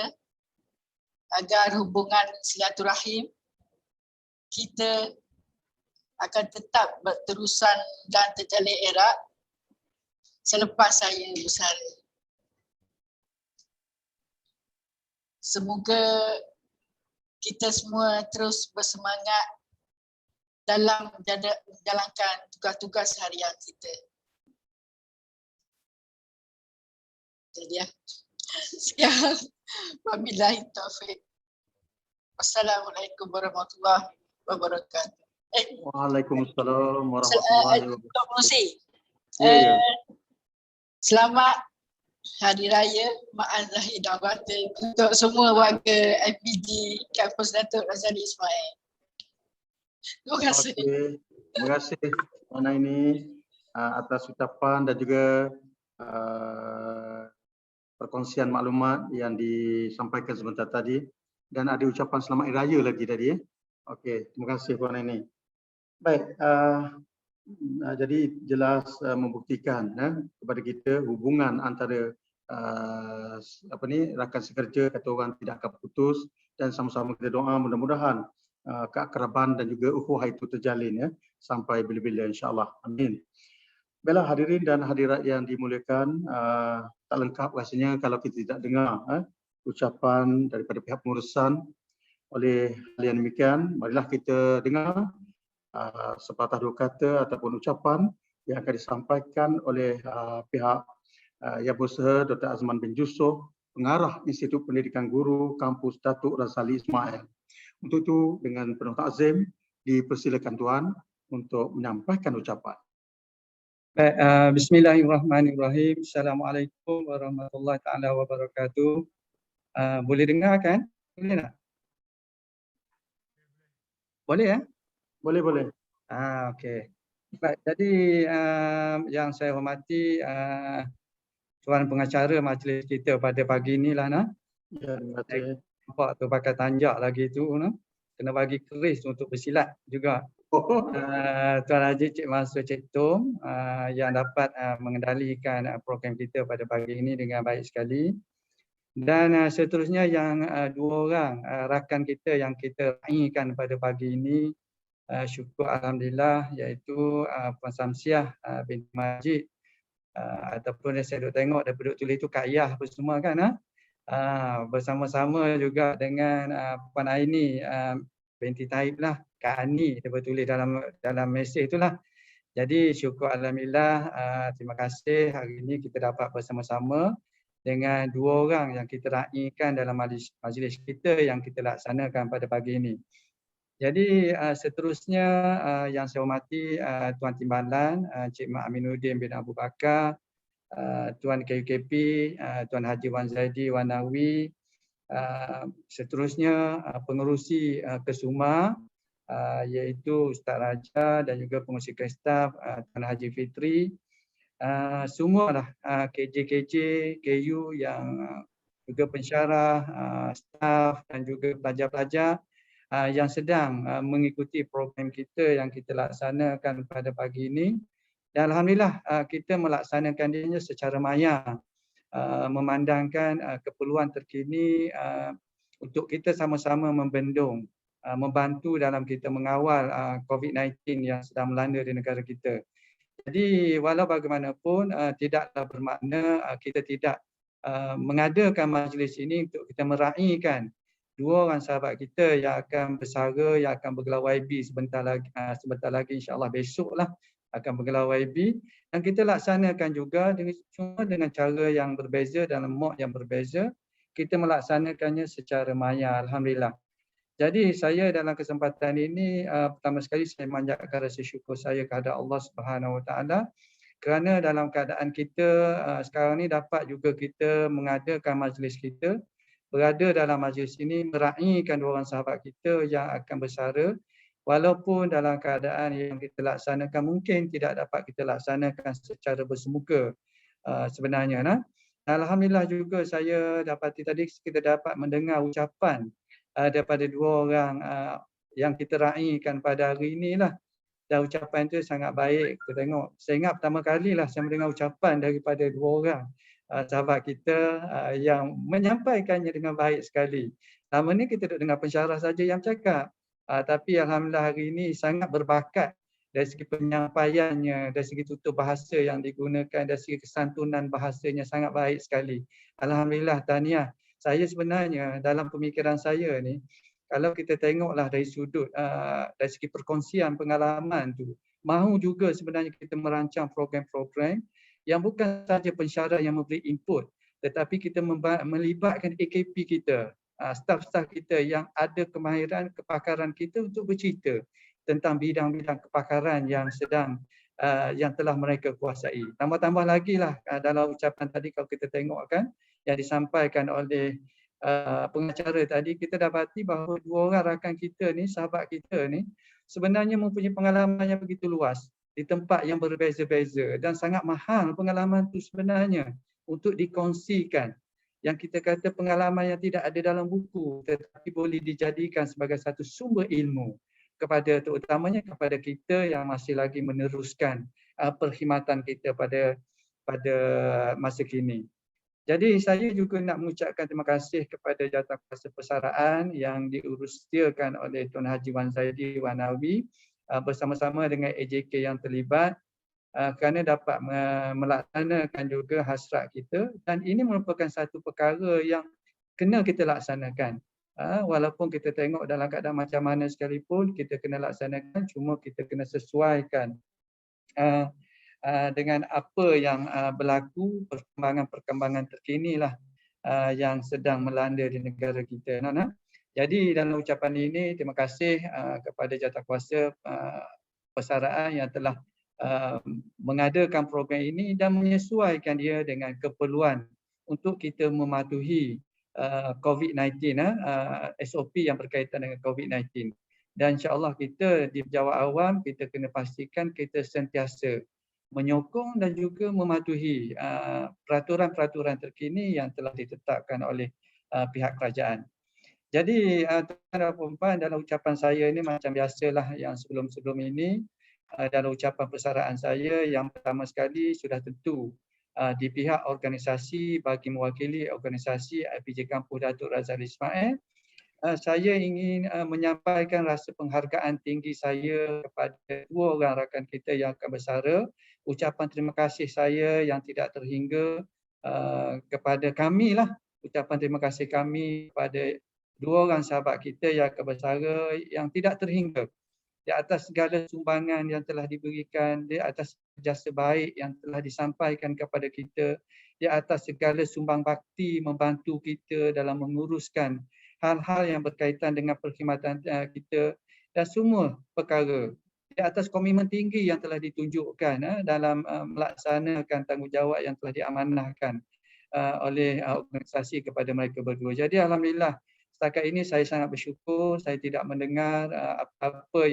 agar hubungan silaturahim kita akan tetap berterusan dan terjalin erat selepas saya bersara. Semoga kita semua terus bersemangat dalam menjalankan tugas-tugas harian kita. Jadi ya, sekian. Wabillahi taufiq. Wassalamualaikum warahmatullahi wabarakatuh. Waalaikumsalam warahmatullahi wabarakatuh. Dr. Pengerusi, Ya, ya. selamat Hari Raya Mak Zahid dan Batin untuk semua warga IPG Kampus Datuk Razali Ismail. Terima kasih. Okey, terima kasih Puan Aini atas ucapan dan juga perkongsian maklumat yang disampaikan sebentar tadi, dan ada ucapan selamat hari raya lagi tadi ya. Okey, terima kasih Puan Aini. Baik, jadi jelas membuktikan kepada kita hubungan antara rakan sekerja, kata orang tidak akan putus, dan sama-sama kita doa mudah-mudahan keakraban dan juga ukhuwah itu terjalin ya sampai bila-bila insya-Allah. Amin. Baiklah hadirin dan hadirat yang dimuliakan, tak lengkap rasanya kalau kita tidak dengar ucapan daripada pihak pengurusan. Oleh hal yang demikian, marilah kita dengar sepatah dua kata ataupun ucapan yang akan disampaikan oleh pihak Yang Bersaha Dr. Azman bin Yusof, Pengarah Institut Pendidikan Guru Kampus Datuk Razali Ismail. Untuk itu dengan penuh takzim dipersilakan Tuan untuk menyampaikan ucapan. Baik, bismillahirrahmanirrahim. Assalamualaikum warahmatullahi taala wabarakatuh. Boleh dengar kan? Boleh tak? Boleh ya? Boleh. Okey. Baik, jadi yang saya hormati Tuan Pengacara majlis kita pada pagi inilah Ya, terima kasih. nampak tu pakai tanjak lagi tu kena bagi keris untuk bersilat juga. Tuan Haji Cik Mansur Cik Tom yang dapat mengendalikan program kita pada pagi ini dengan baik sekali. Dan seterusnya yang dua orang rakan kita yang kita raikan pada pagi ini, syukur alhamdulillah, iaitu Puan Samsiah binti Majid ataupun saya duk tengok dia duk tulis tu Kak Yah apa semua kan bersama-sama juga dengan Puan Aini binti Taib lah, Kak Ani dia bertulis dalam mesej itulah. Jadi syukur alhamdulillah, terima kasih hari ini kita dapat bersama-sama dengan dua orang yang kita raikan dalam majlis kita yang kita laksanakan pada pagi ini. Jadi seterusnya yang saya hormati Tuan Timbalan Cik Mak Aminuddin bin Abu Bakar, Tuan KUKP, Tuan Haji Wan Zaidi Wanawi, seterusnya pengerusi Kesuma iaitu Ustaz Raja dan juga pengerusi staf Tuan Haji Fitri, semualah KJ, KU yang juga pensyarah, staf dan juga pelajar-pelajar yang sedang mengikuti program kita yang kita laksanakan pada pagi ini. Dan alhamdulillah kita melaksanakan dia secara maya, memandangkan keperluan terkini untuk kita sama-sama membendung, membantu dalam kita mengawal COVID-19 yang sedang melanda di negara kita. Jadi walau bagaimanapun tidaklah bermakna kita tidak mengadakan majlis ini untuk kita meraihkan dua orang sahabat kita yang akan bersara, yang akan bergelar YB sebentar lagi insya-Allah besoklah akan bergelar YB, dan kita laksanakan juga dengan cara yang berbeza dalam mod yang berbeza. Kita melaksanakannya secara maya, alhamdulillah. Jadi saya dalam kesempatan ini pertama sekali saya manjatkan rasa syukur saya kepada Allah Subhanahu Wa Taala kerana dalam keadaan kita sekarang ni dapat juga kita mengadakan majlis kita, berada dalam majlis ini meraihkan dua orang sahabat kita yang akan bersara, walaupun dalam keadaan yang kita laksanakan mungkin tidak dapat kita laksanakan secara bersemuka sebenarnya. Alhamdulillah juga saya dapati tadi kita dapat mendengar ucapan daripada dua orang yang kita raikan pada hari inilah. Dan ucapan itu sangat baik. Kita tengok, saya ingat pertama kali lah saya mendengar ucapan daripada dua orang sahabat kita yang menyampaikannya dengan baik sekali. Lama ni kita duduk dengar pensyarah saja yang cakap. Tapi alhamdulillah hari ini sangat berbakat dari segi penyampaiannya, dari segi tutur bahasa yang digunakan, dari segi kesantunan bahasanya sangat baik sekali. Alhamdulillah, tahniah. Saya sebenarnya dalam pemikiran saya ni, kalau kita tengoklah dari sudut dari segi perkongsian pengalaman tu, mahu juga sebenarnya kita merancang program-program yang bukan sahaja pensyarah yang memberi input, tetapi kita melibatkan AKP kita, staf-staf kita yang ada kemahiran, kepakaran kita untuk bercerita tentang bidang-bidang kepakaran yang sedang yang telah mereka kuasai. Tambah-tambah lagi lah dalam ucapan tadi kalau kita tengok kan yang disampaikan oleh pengacara tadi, kita dapati bahawa dua orang rakan kita ni, sahabat kita ni sebenarnya mempunyai pengalaman yang begitu luas di tempat yang berbeza-beza dan sangat mahal pengalaman itu sebenarnya untuk dikongsikan. Yang kita kata pengalaman yang tidak ada dalam buku tetapi boleh dijadikan sebagai satu sumber ilmu kepada terutamanya kepada kita yang masih lagi meneruskan perkhidmatan kita pada masa kini. Jadi saya juga nak mengucapkan terima kasih kepada Jawatankuasa Persaraan yang diuruskan oleh Tuan Haji Wan Zaidi Wanawi bersama-sama dengan AJK yang terlibat kerana dapat melaksanakan juga hasrat kita, dan ini merupakan satu perkara yang kena kita laksanakan. Walaupun kita tengok dalam keadaan macam mana sekalipun kita kena laksanakan, cuma kita kena sesuaikan dengan apa yang berlaku, perkembangan terkini lah yang sedang melanda di negara kita. Jadi dalam ucapan ini terima kasih kepada Jawatankuasa Persaraan yang telah mengadakan program ini dan menyesuaikan dia dengan keperluan untuk kita mematuhi COVID-19, SOP yang berkaitan dengan COVID-19. Dan insya-Allah kita di Pejabat Awam kita kena pastikan kita sentiasa menyokong dan juga mematuhi peraturan-peraturan terkini yang telah ditetapkan oleh pihak kerajaan. Jadi tuan-tuan dan puan-puan, dalam ucapan saya ini macam biasalah yang sebelum-sebelum ini, dalam ucapan persaraan saya yang pertama sekali sudah tentu di pihak organisasi bagi mewakili organisasi IPJ Kampus Datuk Razali Ismail, saya ingin menyampaikan rasa penghargaan tinggi saya kepada dua orang rakan kita yang akan bersara. Ucapan terima kasih saya yang tidak terhingga kepada kami lah. Ucapan terima kasih kami kepada dua orang sahabat kita yang akan bersara yang tidak terhingga di atas segala sumbangan yang telah diberikan, di atas jasa baik yang telah disampaikan kepada kita, di atas segala sumbang bakti membantu kita dalam menguruskan hal-hal yang berkaitan dengan perkhidmatan kita dan semua perkara, di atas komitmen tinggi yang telah ditunjukkan dalam melaksanakan tanggungjawab yang telah diamanahkan oleh organisasi kepada mereka berdua. Jadi alhamdulillah setakat ini saya sangat bersyukur. Saya tidak mendengar apa-apa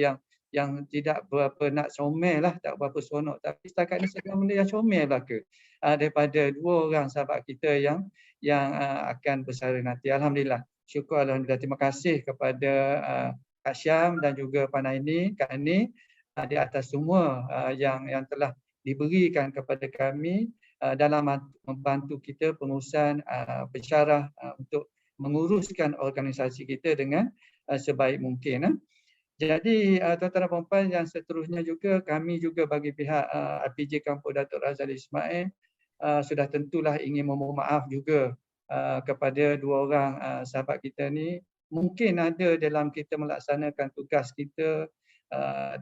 yang tidak berapa nak comel lah, tak berapa seronok. Tapi setakat ini saya benda yang comel lah daripada dua orang sahabat kita yang akan bersara nanti. Alhamdulillah. Syukur alhamdulillah. Terima kasih kepada Kak Syam dan juga Pak Naini, Kak Ani di atas semua yang telah diberikan kepada kami dalam membantu kita pengurusan pensyarah untuk menguruskan organisasi kita dengan sebaik mungkin. Jadi tuan-tuan dan puan-puan, yang seterusnya juga kami juga bagi pihak IPJ Kampus Datuk Razali Ismail sudah tentulah ingin memohon maaf juga kepada dua orang sahabat kita ni. Mungkin ada dalam kita melaksanakan tugas kita,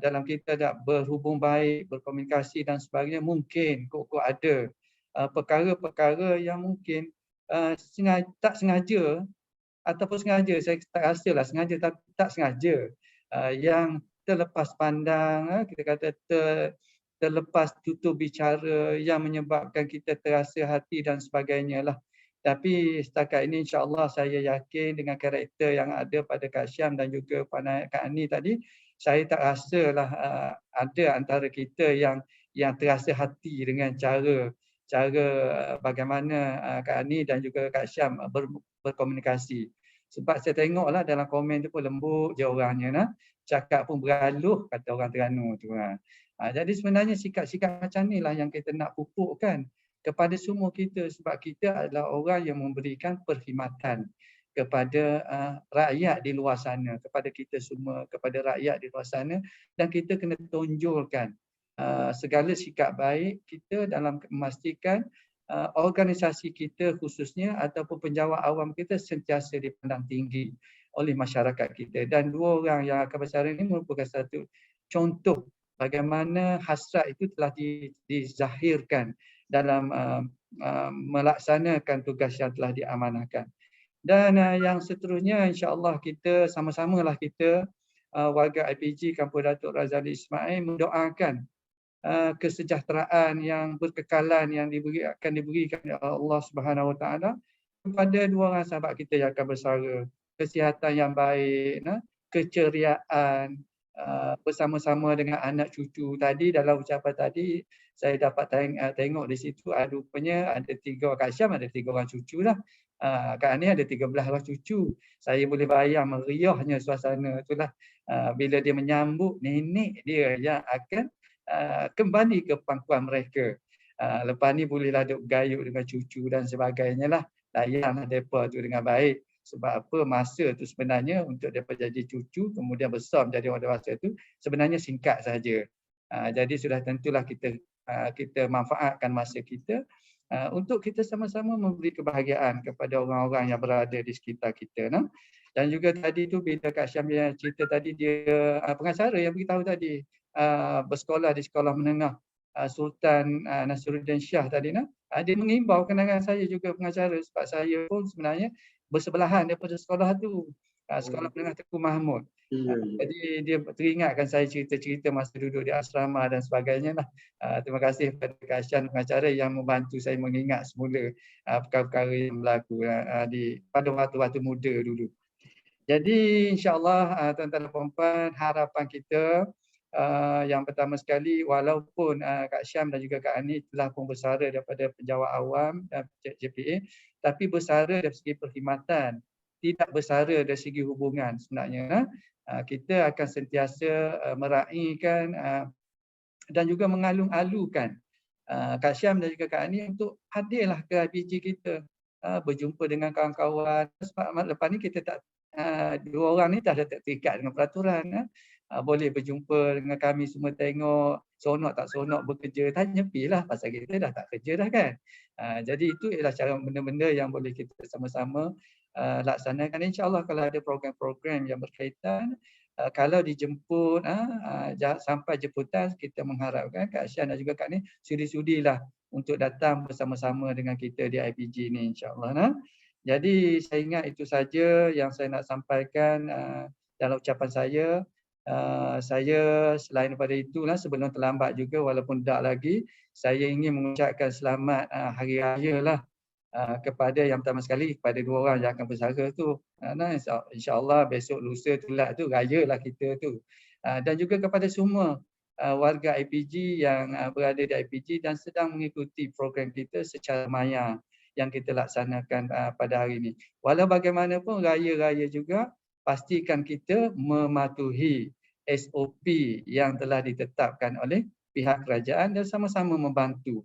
dalam kita tak berhubung baik, berkomunikasi dan sebagainya, mungkin kok ada perkara-perkara yang mungkin tak sengaja ataupun sengaja, saya tak rasa lah sengaja tapi tak sengaja, yang terlepas pandang, kita kata terlepas tutur bicara yang menyebabkan kita terasa hati dan sebagainya lah. Tapi setakat ini insya-Allah saya yakin dengan karakter yang ada pada Kak Syam dan juga Kak Ani tadi, saya tak rasalah ada antara kita yang terasa hati dengan cara bagaimana Kak Ani dan juga Kak Syam berkomunikasi. Sebab saya tengoklah dalam komen tu pun lembut je orangnya, cakap pun beraluh kata orang Terengganu tu. Jadi sebenarnya sikap-sikap macam inilah yang kita nak pupukkan kepada semua kita, sebab kita adalah orang yang memberikan perkhidmatan kepada rakyat di luar sana, kepada kita semua, kepada rakyat di luar sana, dan kita kena tonjolkan segala sikap baik kita dalam memastikan organisasi kita khususnya ataupun penjawat awam kita sentiasa dipandang tinggi oleh masyarakat kita. Dan dua orang yang akan bersara ini merupakan satu contoh bagaimana hasrat itu telah dizahirkan dalam melaksanakan tugas yang telah diamanahkan. Dan yang seterusnya insya-Allah kita sama-samalah kita warga IPJ Kampus Datuk Razali Ismail mendoakan kesejahteraan yang berkekalan yang akan diberikan oleh Allah Subhanahu Wa Taala kepada dua orang sahabat kita yang akan bersara. Kesihatan yang baik, keceriaan, bersama-sama dengan anak cucu. Tadi dalam ucapan tadi saya dapat tengok di situ rupanya ada 3 Kak Syam ada 3 orang cucu lah. Kak Ani ada 13 orang cucu. Saya boleh bayang meriahnya suasana itulah bila dia menyambut nenek dia yang akan kembali ke pangkuan mereka. Lepas ni bolehlah duk gayut dengan cucu dan sebagainya lah. Layanlah mereka tu dengan baik. Sebab apa masa tu sebenarnya untuk mereka jadi cucu kemudian besar menjadi orang dewasa tu sebenarnya singkat saja. Jadi sudah tentulah kita manfaatkan masa kita untuk kita sama-sama memberi kebahagiaan kepada orang-orang yang berada di sekitar kita. Dan juga tadi tu bila Kak Syam cerita tadi dia pengacara yang beritahu tadi bersekolah di sekolah menengah Sultan Nasruddin Shah tadi dia mengimbau kenangan saya juga pengacara sebab saya pun sebenarnya bersebelahan daripada sekolah tu, sekolah menengah Tengku Mahmud. Jadi dia teringatkan saya cerita-cerita masa duduk di asrama dan sebagainya lah. Terima kasih kepada Kak Syam pengacara yang membantu saya mengingat semula perkara-perkara yang berlaku pada waktu-waktu muda dulu. Jadi insya-Allah tuan-tuan dan puan-puan, harapan kita yang pertama sekali walaupun Kak Syam dan juga Kak Ani telah pun bersara daripada penjawat awam dan JPA, tapi bersara dari segi perkhidmatan, tidak bersara dari segi hubungan sebenarnya. Kita akan sentiasa meraihkan dan juga mengalung-alungkan Kak Syam dan juga Kak Ani untuk hadirlah ke IPG kita, berjumpa dengan kawan-kawan. Sebab lepas ni kita tak dua orang ni dah terikat dengan peraturan. Boleh berjumpa dengan kami semua, tengok seronok tak seronok bekerja, tanyapilah pasal kita dah tak kerja dah kan. Jadi itu ialah cara benda-benda yang boleh kita sama-sama laksanakan. InsyaAllah kalau ada program-program yang berkaitan, kalau dijemput sampai jemputan, kita mengharapkan Kak Syam dan juga Kak Ni sudi-sudilah untuk datang bersama-sama dengan kita di IPG ni insyaAllah. Jadi saya ingat itu saja yang saya nak sampaikan dalam ucapan saya. Saya selain daripada itulah sebelum terlambat juga walaupun tak lagi, saya ingin mengucapkan selamat hari raya lah kepada yang pertama sekali kepada dua orang yang akan bersara tu. InsyaAllah besok lusa tulat tu raya lah kita tu. Dan juga kepada semua warga IPG yang berada di IPG dan sedang mengikuti program kita secara maya yang kita laksanakan pada hari ini. Walau bagaimanapun raya-raya juga pastikan kita mematuhi SOP yang telah ditetapkan oleh pihak kerajaan dan sama-sama membantu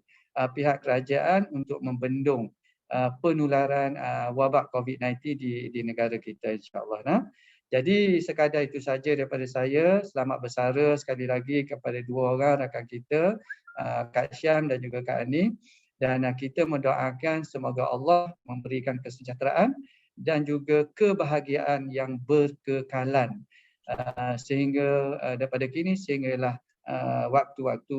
pihak kerajaan untuk membendung penularan wabak COVID-19 di negara kita insya-Allah. Jadi sekadar itu saja daripada saya. Selamat bersara sekali lagi kepada dua orang rakan kita, Kak Syam dan juga Kak Ani. Dan kita mendoakan semoga Allah memberikan kesejahteraan dan juga kebahagiaan yang berkekalan sehingga daripada kini sehinggalah waktu-waktu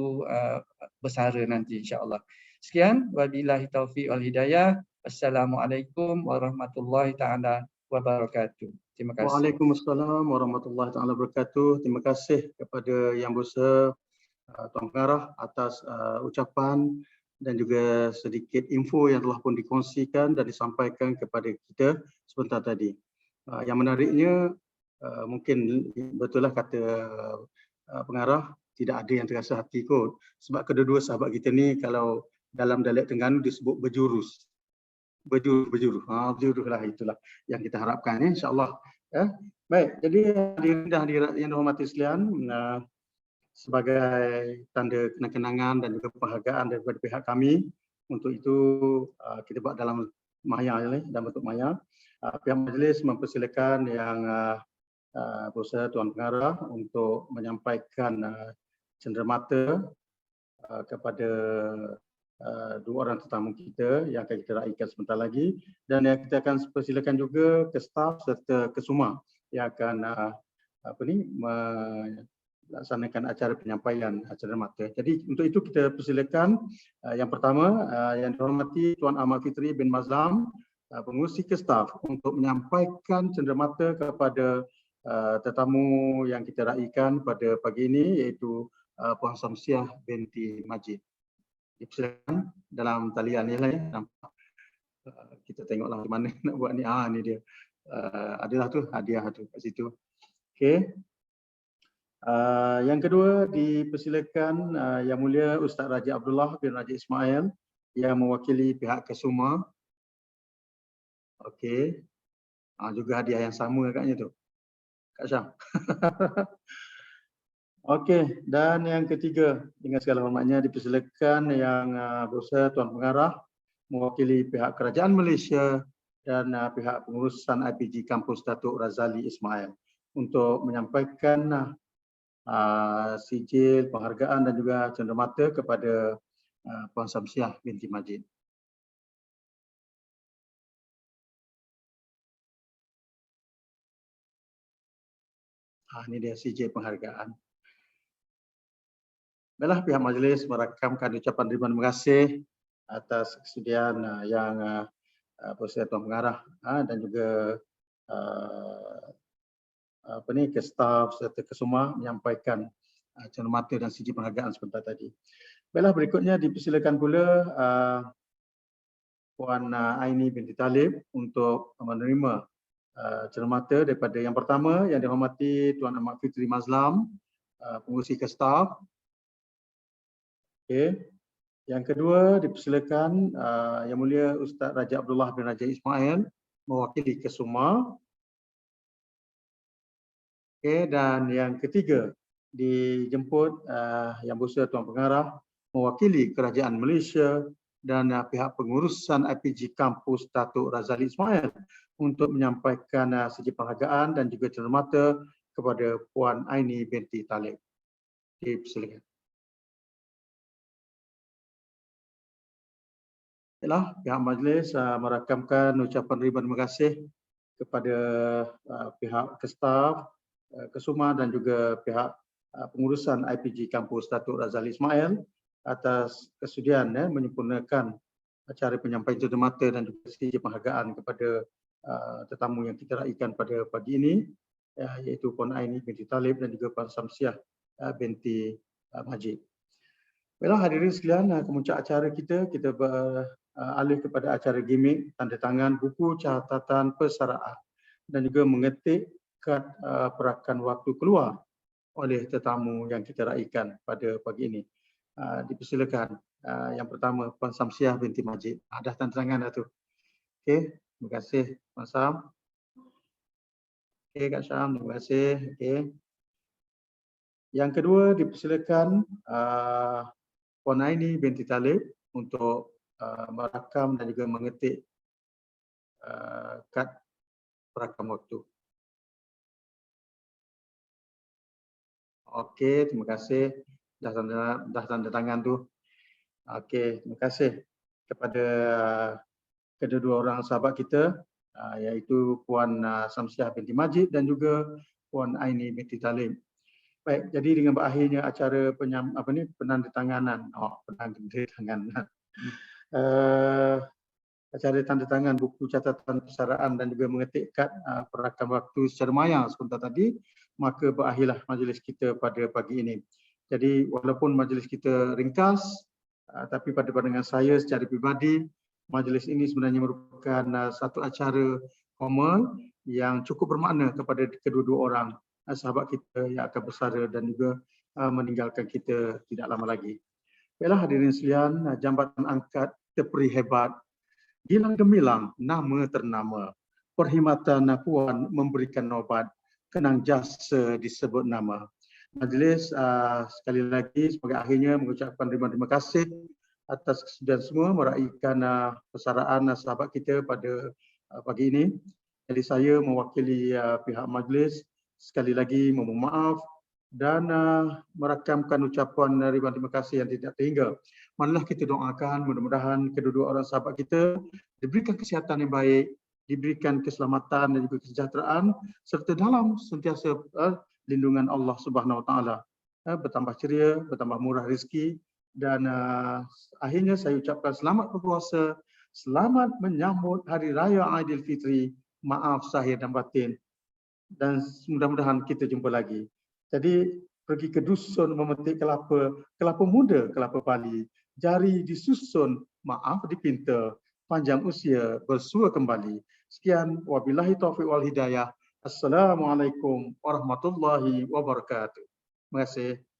bersara nanti insya-Allah. Sekian, wabillahi taufiq wal hidayah. Assalamualaikum warahmatullahi taala wabarakatuh. Terima kasih. Waalaikumsalam warahmatullahi taala wabarakatuh. Terima kasih kepada Yang Berhormat Tuan Pengarah atas ucapan dan juga sedikit info yang telah pun dikongsikan dan disampaikan kepada kita sebentar tadi. Yang menariknya mungkin betul lah kata pengarah, tidak ada yang terasa hati kot. Sebab kedua-dua sahabat kita ni kalau dalam dialek Terengganu disebut berjurus. Berjuru lah, itulah yang kita harapkan insya-Allah. Baik, jadi hadirin dan hadirat yang dihormati sekalian, sebagai tanda kenang-kenangan dan juga penghargaan daripada pihak kami, untuk itu kita buat dalam maya dalam bentuk maya. Pihak majlis mempersilakan yang Berusaha Tuan Pengarah untuk menyampaikan cenderamata kepada dua orang tetamu kita yang akan kita raikan sebentar lagi, dan yang kita akan persilakan juga ke staf serta ke semua yang akan melaksanakan acara penyampaian cenderamata. Jadi untuk itu kita persilakan yang pertama yang dihormati Tuan Ahmad Fitri bin Mazlam, pengurusi ke staf, untuk menyampaikan cenderamata kepada tetamu yang kita raikan pada pagi ini, iaitu Puan Samsiah binti Majid. Dipersilakan dalam talian ni lah ya. Nampak. Kita tengoklah macam mana nak buat ni. Ni dia. Adalah tu hadiah tu kat situ. Okey. Yang kedua dipersilakan Yang Mulia Ustaz Raja Abdullah bin Raja Ismail yang mewakili pihak Kesuma. Okey. Juga hadiah yang sama agaknya tu. Kak Syam. Okey, dan yang ketiga dengan segala hormatnya dipersilakan Yang Berusaha Tuan Pengarah mewakili pihak Kerajaan Malaysia dan pihak pengurusan IPG Kampus Datuk Razali Ismail untuk menyampaikan sijil penghargaan dan juga cenderamata kepada Puan Samsiah binti Majid. Ini dia sijil penghargaan. Baiklah, pihak majlis merakamkan ucapan terima kasih atas kesediaan Yang Berusaha Tuan Pengarah dan juga ke staf serta Kesuma menyampaikan cenderamata dan sijil penghargaan sebentar tadi. Baiklah, berikutnya dipersilakan pula Puan Aini binti Talib untuk menerima cenderamata daripada yang pertama yang dihormati Tuan Ahmad Fitri Mazlam, pengurusi ke staf. Okey. Yang kedua dipersilakan Yang Mulia Ustaz Raja Abdullah bin Raja Ismail mewakili Kesuma. Okey, dan yang ketiga dijemput Yang Berusaha Tuan Pengarah mewakili Kerajaan Malaysia dan pihak pengurusan IPG Kampus Datuk Razali Ismail untuk menyampaikan sijil penghargaan dan juga cenderamata kepada Puan Aini binti Talib. Dipersilakan. Baiklah, pihak majlis merakamkan ucapan terima kasih kepada pihak staf, Kesuma dan juga pihak pengurusan IPG Kampus Datuk Razali Ismail atas kesudian menyempurnakan acara penyampaian cenderamata dan juga sijil penghargaan kepada tetamu yang kita raikan pada pagi ini, iaitu Puan Aini binti Talib dan juga Puan Samsiah binti Majid. Baiklah hadirin sekalian, kemuncak acara kita beralih kepada acara gimmick tanda tangan buku catatan persaraan dan juga mengetik kad perakan waktu keluar oleh tetamu yang kita raikan pada pagi ini. Dipersilakan yang pertama Puan Samsiah binti Majid. Dah tanda tangan dah tu. Okey, terima kasih Puan Sam. Okey Kak Syam, terima kasih. Okey. Yang kedua dipersilakan Puan Aini binti Talib untuk merakam dan juga mengetik kad perakam waktu. Okey, terima kasih. Dah tanda tangan tu. Okey, terima kasih kepada kedua-dua orang sahabat kita, iaitu Puan Samsiah binti Majid dan juga Puan Aini binti Talib. Baik, jadi dengan berakhirnya acara penandatanganan, acara tanda tangan buku catatan persaraan dan juga mengetik kad perakam waktu secara maya sebentar tadi, maka berakhirlah majlis kita pada pagi ini. Jadi walaupun majlis kita ringkas, tapi pada pandangan saya secara pribadi, majlis ini sebenarnya merupakan satu acara formal yang cukup bermakna kepada kedua-dua orang sahabat kita yang akan bersara dan juga meninggalkan kita tidak lama lagi. Baiklah hadirin sekalian, jambatan angkat terperi hebat, gilang gemilang, nama ternama, perkhidmatan Puan memberikan obat, kenang jasa disebut nama. Majlis sekali lagi sebagai akhirnya mengucapkan terima kasih atas kesudian semua meraikan persaraan sahabat kita pada pagi ini. Jadi saya mewakili pihak majlis sekali lagi memohon maaf dan merakamkan ucapan terima kasih yang tidak terhingga. Marilah kita doakan mudah-mudahan kedua-dua orang sahabat kita diberikan kesihatan yang baik, diberikan keselamatan dan juga kesejahteraan serta dalam sentiasa lindungan Allah Subhanahu Wa Taala. Bertambah ceria, bertambah murah rezeki dan akhirnya saya ucapkan selamat berpuasa, selamat menyambut Hari Raya Aidilfitri, maaf zahir dan batin. Dan mudah-mudahan kita jumpa lagi. Jadi pergi ke dusun memetik kelapa muda, kelapa Bali, jari disusun, maaf dipinta, panjang usia bersua kembali. Sekian, wabillahi taufiq wal hidayah. Assalamualaikum warahmatullahi wabarakatuh. Terima kasih.